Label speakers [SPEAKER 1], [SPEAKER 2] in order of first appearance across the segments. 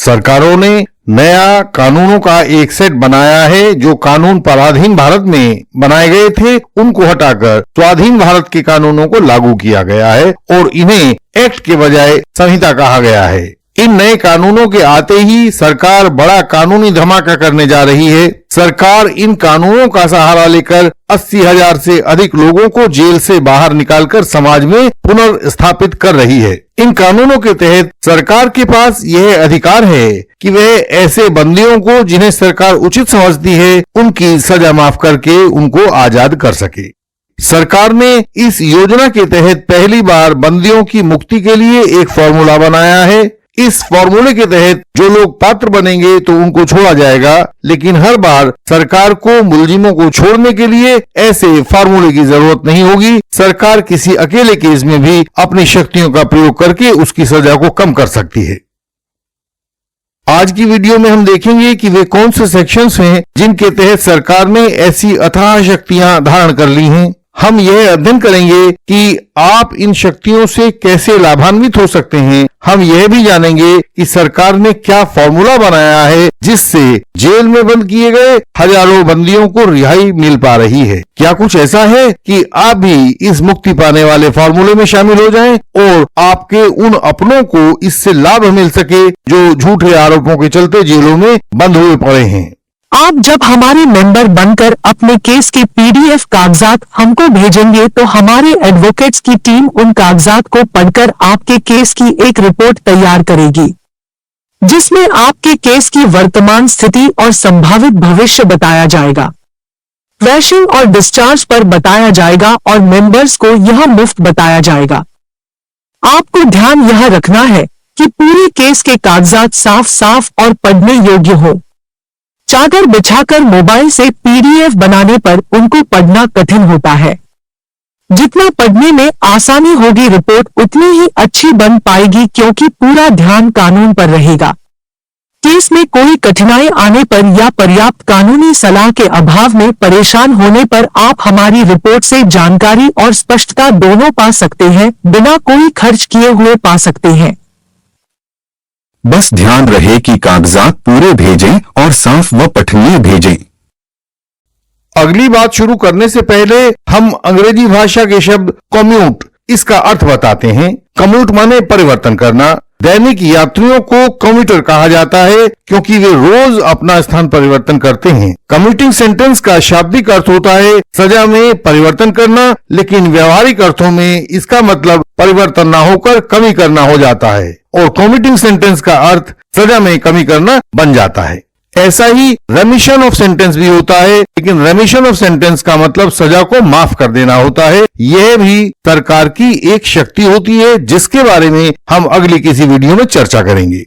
[SPEAKER 1] सरकारों ने नया कानूनों का एक सेट बनाया है। जो कानून पराधीन भारत में बनाए गए थे उनको हटाकर स्वाधीन भारत के कानूनों को लागू किया गया है और इन्हें एक्ट के बजाय संहिता कहा गया है। इन नए कानूनों के आते ही सरकार बड़ा कानूनी धमाका करने जा रही है। सरकार इन कानूनों का सहारा लेकर 80,000 से अधिक लोगों को जेल से बाहर निकालकर समाज में पुनर्स्थापित कर रही है। इन कानूनों के तहत सरकार के पास यह अधिकार है कि वह ऐसे बंदियों को जिन्हें सरकार उचित समझती है उनकी सजा माफ करके उनको आजाद कर सके। सरकार ने इस योजना के तहत पहली बार बंदियों की मुक्ति के लिए एक फॉर्मूला बनाया है। इस फॉर्मूले के तहत जो लोग पात्र बनेंगे तो उनको छोड़ा जाएगा, लेकिन हर बार सरकार को मुलजिमों को छोड़ने के लिए ऐसे फॉर्मूले की जरूरत नहीं होगी। सरकार किसी अकेले केस में भी अपनी शक्तियों का प्रयोग करके उसकी सजा को कम कर सकती है। आज की वीडियो में हम देखेंगे कि वे कौन से सेक्शंस हैं जिनके तहत सरकार ने ऐसी अथाह शक्तियां धारण कर ली हैं। हम यह अध्ययन करेंगे कि आप इन शक्तियों से कैसे लाभान्वित हो सकते हैं। हम यह भी जानेंगे कि सरकार ने क्या फॉर्मूला बनाया है जिससे जेल में बंद किए गए हजारों बंदियों को रिहाई मिल पा रही है। क्या कुछ ऐसा है कि आप भी इस मुक्ति पाने वाले फॉर्मूले में शामिल हो जाएं और आपके उन अपनों को इससे लाभ मिल सके जो झूठे आरोपों के चलते जेलों में बंद हुए पड़े हैं।
[SPEAKER 2] आप जब हमारे मेंबर बनकर अपने केस के पीडीएफ कागजात हमको भेजेंगे तो हमारे एडवोकेट्स की टीम उन कागजात को पढ़कर आपके केस की एक रिपोर्ट तैयार करेगी, जिसमें आपके केस की वर्तमान स्थिति और संभावित भविष्य बताया जाएगा। वैशिंग और डिस्चार्ज पर बताया जाएगा और मेंबर्स को यह मुफ्त बताया जाएगा। आपको ध्यान यह रखना है कि पूरे केस के कागजात साफ साफ और पढ़ने योग्य हो। चादर बिछाकर मोबाइल से पीडीएफ बनाने पर उनको पढ़ना कठिन होता है। जितना पढ़ने में आसानी होगी रिपोर्ट उतनी ही अच्छी बन पाएगी, क्योंकि पूरा ध्यान कानून पर रहेगा। केस में कोई कठिनाई आने पर या पर्याप्त कानूनी सलाह के अभाव में परेशान होने पर आप हमारी रिपोर्ट से जानकारी और स्पष्टता दोनों पा सकते हैं, बिना कोई खर्च किए हुए पा सकते हैं।
[SPEAKER 3] बस ध्यान रहे कि कागजात पूरे भेजें और साफ व पठनीय भेजें।
[SPEAKER 1] अगली बात शुरू करने से पहले हम अंग्रेजी भाषा के शब्द कम्यूट इसका अर्थ बताते हैं। कम्यूट माने परिवर्तन करना। दैनिक यात्रियों को कम्यूटर कहा जाता है क्योंकि वे रोज अपना स्थान परिवर्तन करते हैं। कम्यूटिंग सेंटेंस का शाब्दिक अर्थ होता है सजा में परिवर्तन करना, लेकिन व्यवहारिक अर्थों में इसका मतलब परिवर्तन न होकर कमी करना हो जाता है और कम्यूटिंग सेंटेंस का अर्थ सजा में कमी करना बन जाता है। ऐसा ही रेमिशन ऑफ सेंटेंस भी होता है, लेकिन रेमिशन ऑफ सेंटेंस का मतलब सजा को माफ कर देना होता है। यह भी सरकार की एक शक्ति होती है जिसके बारे में हम अगली किसी वीडियो में चर्चा करेंगे।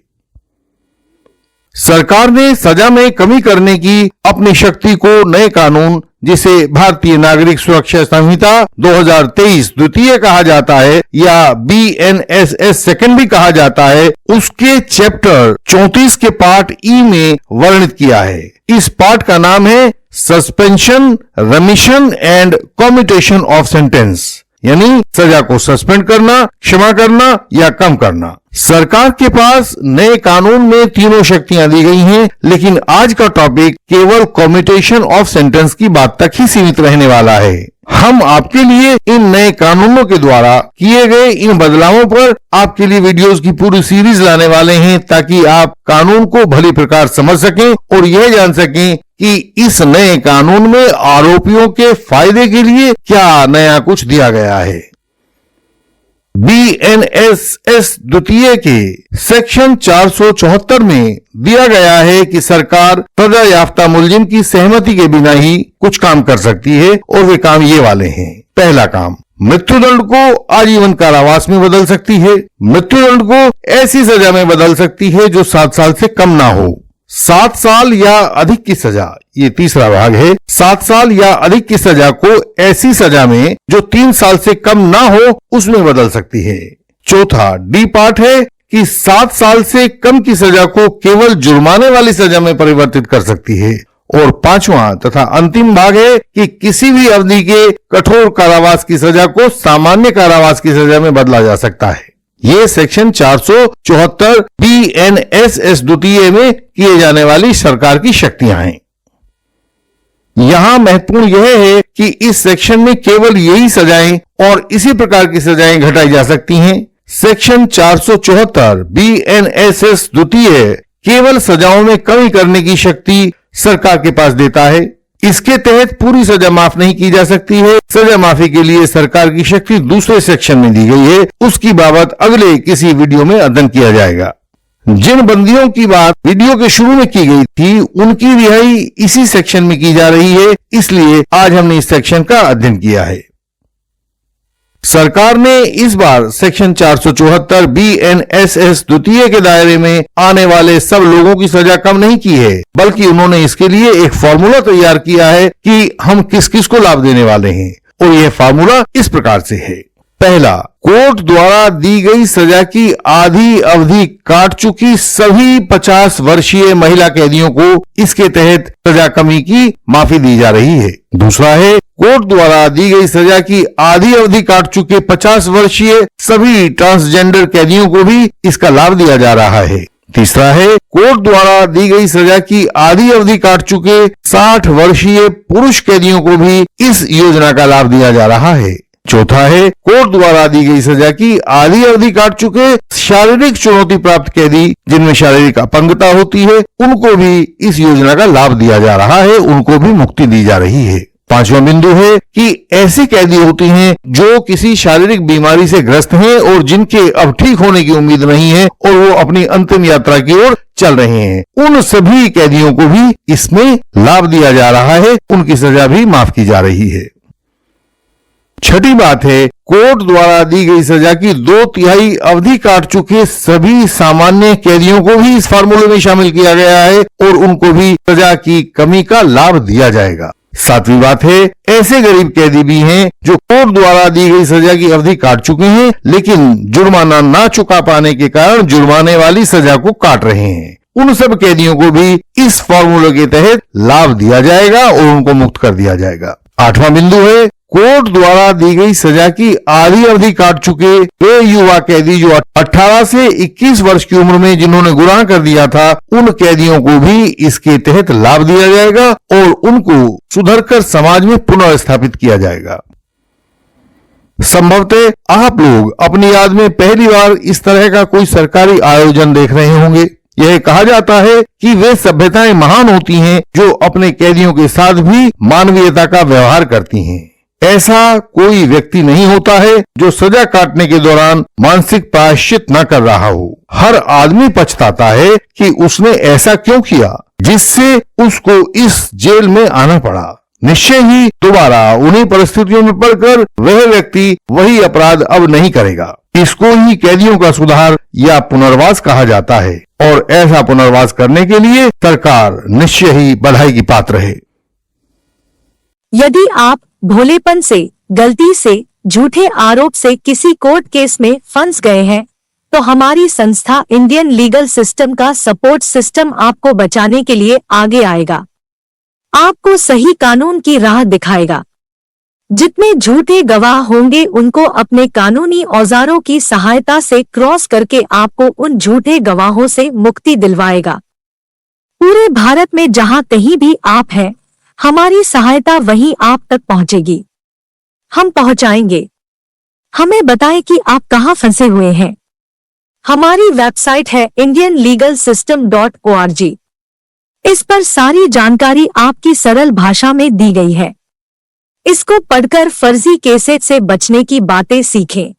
[SPEAKER 1] सरकार ने सजा में कमी करने की अपनी शक्ति को नए कानून, जिसे भारतीय नागरिक सुरक्षा संहिता 2023 द्वितीय कहा जाता है या BNSS सेकंड भी कहा जाता है, उसके चैप्टर 34 के पार्ट ई में वर्णित किया है। इस पार्ट का नाम है suspension, रेमिशन and commutation of sentence, यानी सजा को सस्पेंड करना, क्षमा करना या कम करना। सरकार के पास नए कानून में तीनों शक्तियां दी गई हैं, लेकिन आज का टॉपिक केवल कम्यूटेशन ऑफ सेंटेंस की बात तक ही सीमित रहने वाला है। हम आपके लिए इन नए कानूनों के द्वारा किए गए इन बदलावों पर आपके लिए वीडियोस की पूरी सीरीज लाने वाले हैं, ताकि आप कानून को भली प्रकार समझ सकें और यह जान सकें कि इस नए कानून में आरोपियों के फायदे के लिए क्या नया कुछ दिया गया है। BNSS द्वितीय के सेक्शन 474 में दिया गया है कि सरकार सजा याफ्ता मुलजिम की सहमति के बिना ही कुछ काम कर सकती है और वे काम ये वाले हैं। पहला काम, मृत्युदंड को आजीवन कारावास में बदल सकती है। मृत्युदंड को ऐसी सजा में बदल सकती है जो 7 साल से कम ना हो। 7 साल या अधिक की सजा, ये तीसरा भाग है। 7 साल या अधिक की सजा को ऐसी सजा में जो 3 साल से कम ना हो उसमें बदल सकती है। चौथा डी पार्ट है कि 7 साल से कम की सजा को केवल जुर्माने वाली सजा में परिवर्तित कर सकती है। और पांचवा तथा अंतिम भाग है कि किसी भी अवधि के कठोर कारावास की सजा को सामान्य कारावास की सजा में बदला जा सकता है। ये सेक्शन 474 BNSS द्वितीय में किए जाने वाली सरकार की शक्तियां हैं। यहां महत्वपूर्ण यह है कि इस सेक्शन में केवल यही सजाएं और इसी प्रकार की सजाएं घटाई जा सकती हैं। सेक्शन 474 BNSS द्वितीय केवल सजाओं में कमी करने की शक्ति सरकार के पास देता है। इसके तहत पूरी सजा माफ नहीं की जा सकती है। सजा माफी के लिए सरकार की शक्ति दूसरे सेक्शन में दी गई है, उसकी बाबत अगले किसी वीडियो में अध्ययन किया जाएगा। जिन बंदियों की बात वीडियो के शुरू में की गई थी, उनकी रिहाई इसी सेक्शन में की जा रही है, इसलिए आज हमने इस सेक्शन का अध्ययन किया है। सरकार ने इस बार सेक्शन 474 BNSS द्वितीय के दायरे में आने वाले सब लोगों की सजा कम नहीं की है, बल्कि उन्होंने इसके लिए एक फॉर्मूला तैयार किया है कि हम किस किस को लाभ देने वाले हैं। और यह फॉर्मूला इस प्रकार से है। पहला, कोर्ट द्वारा दी गई सजा की आधी अवधि काट चुकी सभी 50 वर्षीय महिला कैदियों को इसके तहत सजा कमी की माफी दी जा रही है। दूसरा है, कोर्ट द्वारा दी गई सजा की आधी अवधि काट चुके 50 वर्षीय सभी ट्रांसजेंडर कैदियों को भी इसका लाभ दिया जा रहा है। तीसरा है, कोर्ट द्वारा दी गई सजा की आधी अवधि काट चुके 60 वर्षीय पुरुष कैदियों को भी इस योजना का लाभ दिया जा रहा है। चौथा है, कोर्ट द्वारा दी गई सजा की आधी अवधि काट चुके शारीरिक चुनौती प्राप्त कैदी जिनमें शारीरिक अपंगता होती है, उनको भी इस योजना का लाभ दिया जा रहा है, उनको भी मुक्ति दी जा रही है। पांचवा बिंदु है कि ऐसी कैदी होती हैं जो किसी शारीरिक बीमारी से ग्रस्त हैं और जिनके अब ठीक होने की उम्मीद नहीं है और वो अपनी अंतिम यात्रा की ओर चल रहे हैं, उन सभी कैदियों को भी इसमें लाभ दिया जा रहा है, उनकी सजा भी माफ की जा रही है। छठी बात है, कोर्ट द्वारा दी गई सजा की 2/3 अवधि काट चुके सभी सामान्य कैदियों को भी इस फार्मूले में शामिल किया गया है और उनको भी सजा की कमी का लाभ दिया जाएगा। सातवीं बात है, ऐसे गरीब कैदी भी हैं जो कोर्ट द्वारा दी गई सजा की अवधि काट चुके हैं, लेकिन जुर्माना ना चुका पाने के कारण जुर्माने वाली सजा को काट रहे हैं। उन सब कैदियों को भी इस फार्मूले के तहत लाभ दिया जाएगा और उनको मुक्त कर दिया जाएगा। आठवां बिंदु है, कोर्ट द्वारा दी गई सजा की आधी अवधि काट चुके वे युवा कैदी जो 18 से 21 वर्ष की उम्र में जिन्होंने गुनाह कर दिया था, उन कैदियों को भी इसके तहत लाभ दिया जाएगा और उनको सुधरकर समाज में पुनर्स्थापित किया जाएगा। संभवतः आप लोग अपनी याद में पहली बार इस तरह का कोई सरकारी आयोजन देख रहे होंगे। यह कहा जाता है कि वे सभ्यताएं महान होती हैं जो अपने कैदियों के साथ भी मानवीयता का व्यवहार करती हैं। ऐसा कोई व्यक्ति नहीं होता है जो सजा काटने के दौरान मानसिक प्रायश्चित न कर रहा हो। हर आदमी पछताता है कि उसने ऐसा क्यों किया जिससे उसको इस जेल में आना पड़ा। निश्चय ही दोबारा उन्हीं परिस्थितियों में पड़कर वह व्यक्ति वही अपराध अब नहीं करेगा। इसको ही कैदियों का सुधार या पुनर्वास कहा जाता है और ऐसा पुनर्वास करने के लिए सरकार निश्चय ही बधाई की पात्र है।
[SPEAKER 2] यदि आप भोलेपन से, गलती से, झूठे आरोप से किसी कोर्ट केस में फंस गए हैं, तो हमारी संस्था इंडियन लीगल सिस्टम का सपोर्ट सिस्टम आपको बचाने के लिए आगे आएगा, आपको सही कानून की राह दिखाएगा। जितने झूठे गवाह होंगे उनको अपने कानूनी औजारों की सहायता से क्रॉस करके आपको उन झूठे गवाहों से मुक्ति दिलवाएगा। पूरे भारत में जहां कहीं भी आप हैं, हमारी सहायता वहीं आप तक पहुंचेगी। हम पहुंचाएंगे। हमें बताएं कि आप कहां फंसे हुए हैं। हमारी वेबसाइट है indianlegalsystem.org। इस पर सारी जानकारी आपकी सरल भाषा में दी गई है। इसको पढ़कर फर्जी केसेस से बचने की बातें सीखें।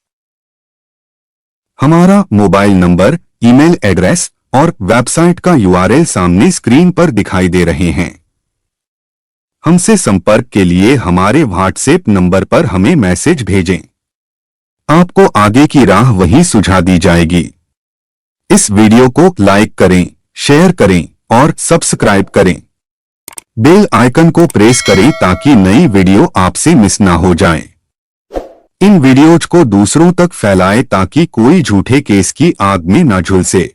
[SPEAKER 3] हमारा मोबाइल नंबर, ईमेल एड्रेस और वेबसाइट का URL सामने स्क्रीन पर दिखाई दे रहे हैं। हमसे संपर्क के लिए हमारे व्हाट्सएप नंबर पर हमें मैसेज भेजें। आपको आगे की राह वहीं सुझा दी जाएगी। इस वीडियो को लाइक करें, शेयर करें और सब्सक्राइब करें। बेल आइकन को प्रेस करें ताकि नई वीडियो आपसे मिस ना हो जाए। इन वीडियोज को दूसरों तक फैलाएं ताकि कोई झूठे केस की आग में न झुलसे।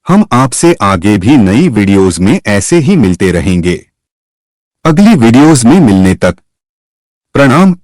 [SPEAKER 3] हम आपसे आगे भी नई वीडियोज में ऐसे ही मिलते रहेंगे। अगली वीडियोज में मिलने तक प्रणाम।